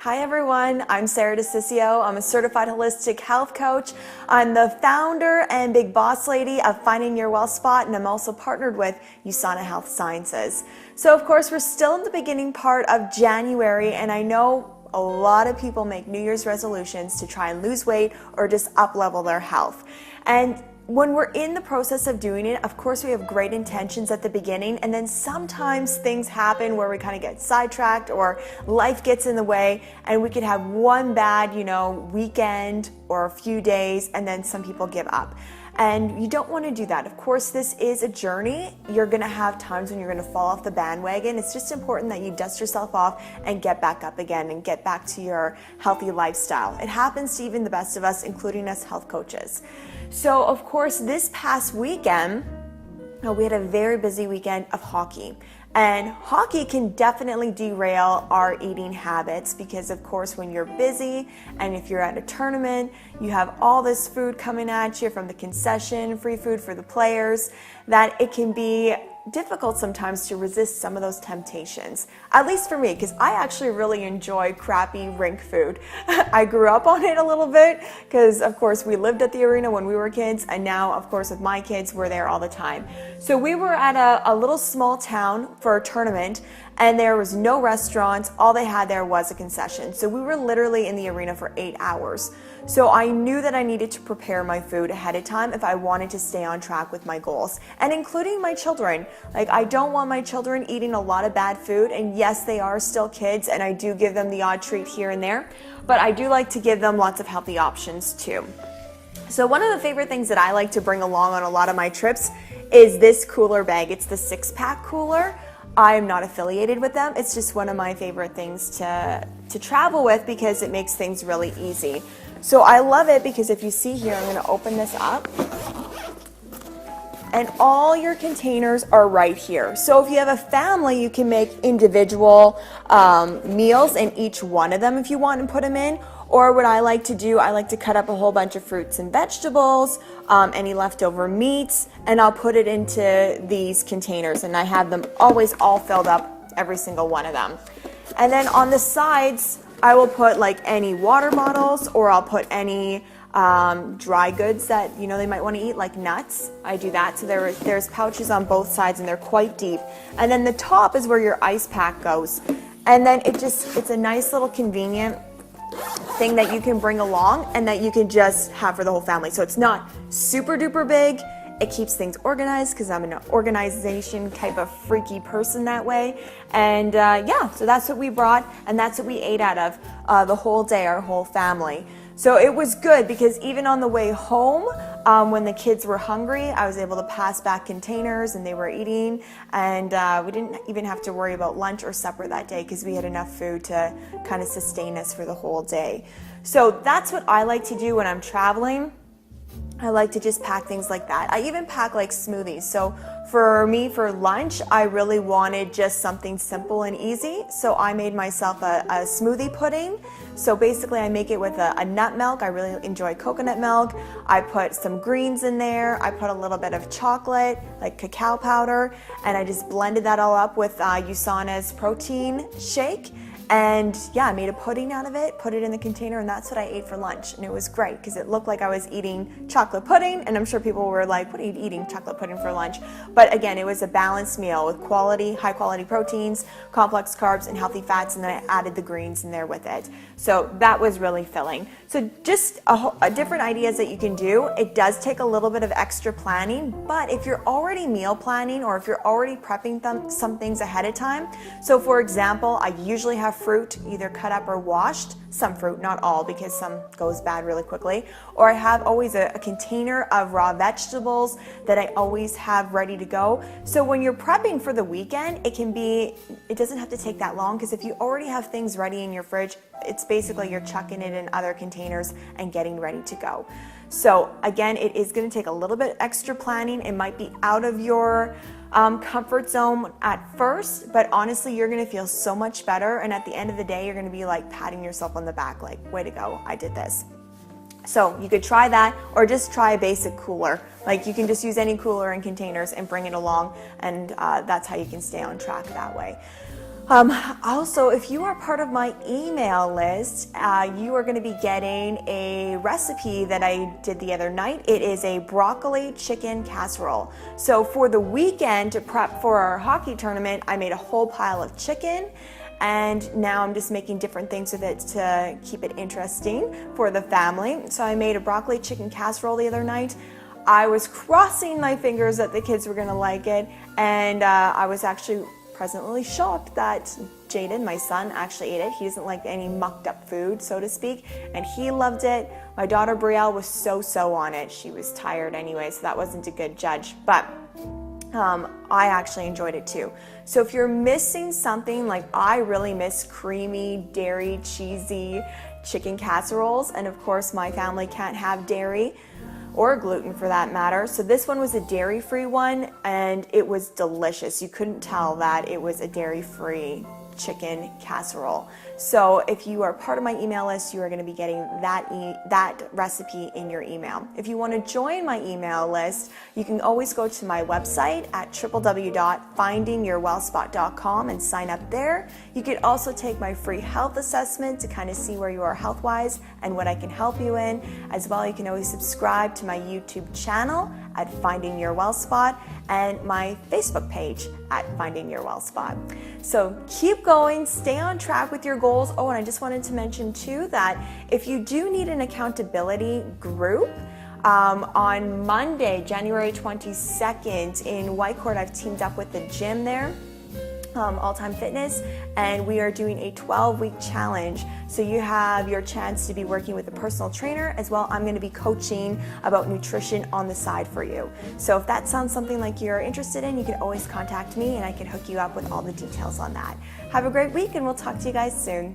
Hi everyone, I'm Sarah DeCiccio. I'm a certified holistic health coach. I'm the founder and big boss lady of Finding Your Wealth Spot, and I'm also partnered with USANA Health Sciences. So of course, we're still in the beginning part of January, and I know a lot of people make New Year's resolutions to try and lose weight or just up-level their health. And when we're in the process of doing it, of course, we have great intentions at the beginning, and then sometimes things happen where we kind of get sidetracked or life gets in the way, and we could have one bad, weekend or a few days, and then some people give up. And you don't want to do that. Of course, this is a journey. You're going to have times when you're going to fall off the bandwagon. It's just important that you dust yourself off and get back up again and get back to your healthy lifestyle. It happens to even the best of us, including us health coaches. So, of course, this past weekend, we had a very busy weekend of hockey. And hockey can definitely derail our eating habits because, of course, when you're busy and if you're at a tournament, you have all this food coming at you from the concession, free food for the players, that it can be difficult sometimes to resist some of those temptations. At least for me, because I actually really enjoy crappy rink food. I grew up on it a little bit because, of course, we lived at the arena when we were kids, and now, of course, with my kids, we're there all the time. So we were at a little small town for a tournament, and there was no restaurants. All they had there was a concession. So we were literally in the arena for 8 hours. So I knew that I needed to prepare my food ahead of time if I wanted to stay on track with my goals, and including my children. Like, I don't want my children eating a lot of bad food, and yes, they are still kids, and I do give them the odd treat here and there, but I do like to give them lots of healthy options too. So one of the favorite things that I like to bring along on a lot of my trips is this cooler bag. It's the 6-pack cooler. I am not affiliated with them. It's just one of my favorite things to travel with because it makes things really easy. So I love it because if you see here, I'm going to open this up, and all your containers are right here. So if you have a family, you can make individual meals in each one of them if you want and put them in. Or what I like to do, I like to cut up a whole bunch of fruits and vegetables, any leftover meats, and I'll put it into these containers, and I have them always all filled up, every single one of them. And then on the sides, I will put like any water bottles, or I'll put any dry goods that they might want to eat, like nuts. I do that. So there's pouches on both sides, and they're quite deep. And then the top is where your ice pack goes. And then it's a nice little convenient thing that you can bring along and that you can just have for the whole family. So it's not super duper big. It keeps things organized because I'm an organization type of freaky person that way. And so that's what we brought, and that's what we ate out of the whole day, our whole family. So it was good because even on the way home, when the kids were hungry, I was able to pass back containers and they were eating, and we didn't even have to worry about lunch or supper that day because we had enough food to kind of sustain us for the whole day. So that's what I like to do when I'm traveling. I like to just pack things like that. I even pack like smoothies. So for me, for lunch, I really wanted just something simple and easy. So I made myself a smoothie pudding. So basically I make it with a nut milk. I really enjoy coconut milk. I put some greens in there. I put a little bit of chocolate, like cacao powder, and I just blended that all up with USANA's protein shake. And yeah, I made a pudding out of it, put it in the container, and that's what I ate for lunch. And it was great because it looked like I was eating chocolate pudding, and I'm sure people were like, what are you eating chocolate pudding for lunch? But again, it was a balanced meal with high quality proteins, complex carbs, and healthy fats, and then I added the greens in there with it. So that was really filling. So just a different ideas that you can do. It does take a little bit of extra planning, but if you're already meal planning or if you're already prepping some things ahead of time, so for example, I usually have fruit either cut up or washed, some fruit, not all, because some goes bad really quickly, or I have always a container of raw vegetables that I always have ready to go. So when you're prepping for the weekend, it doesn't have to take that long, because if you already have things ready in your fridge, it's basically you're chucking it in other containers and getting ready to go. So again, it is going to take a little bit extra planning. It might be out of your comfort zone at first, but honestly, you're going to feel so much better. And at the end of the day, you're going to be like patting yourself on the back, like, way to go, I did this. So you could try that, or just try a basic cooler. Like, you can just use any cooler and containers and bring it along, and that's how you can stay on track that way. Also, if you are part of my email list, you are going to be getting a recipe that I did the other night. It is a broccoli chicken casserole. So for the weekend to prep for our hockey tournament, I made a whole pile of chicken, and now I'm just making different things with it to keep it interesting for the family. So I made a broccoli chicken casserole the other night. I was crossing my fingers that the kids were going to like it, and I was actually pleasantly shocked that Jaden, my son, actually ate it. He doesn't like any mucked up food, so to speak, and he loved it. My daughter Brielle was so on it. She was tired anyway, so that wasn't a good judge, but I actually enjoyed it too. So if you're missing something, like I really miss creamy, dairy, cheesy chicken casseroles, and of course my family can't have dairy or gluten for that matter. So this one was a dairy-free one, and it was delicious. You couldn't tell that it was a dairy-free chicken casserole. So if you are part of my email list, you are going to be getting that recipe in your email. If you want to join my email list, you can always go to my website at www.findingyourwellspot.com and sign up there. You could also take my free health assessment to kind of see where you are health-wise and what I can help you in. As well, you can always subscribe to my YouTube channel at Finding Your Well Spot and my Facebook page at Finding Your Well Spot. So keep going, stay on track with your goals. Oh, and I just wanted to mention too that if you do need an accountability group, on Monday, January 22nd in Whitecourt, I've teamed up with the gym there, All Time Fitness, and we are doing a 12-week challenge. So you have your chance to be working with a personal trainer as well. I'm going to be coaching about nutrition on the side for you. So if that sounds something like you're interested in, you can always contact me and I can hook you up with all the details on that. Have a great week, and we'll talk to you guys soon.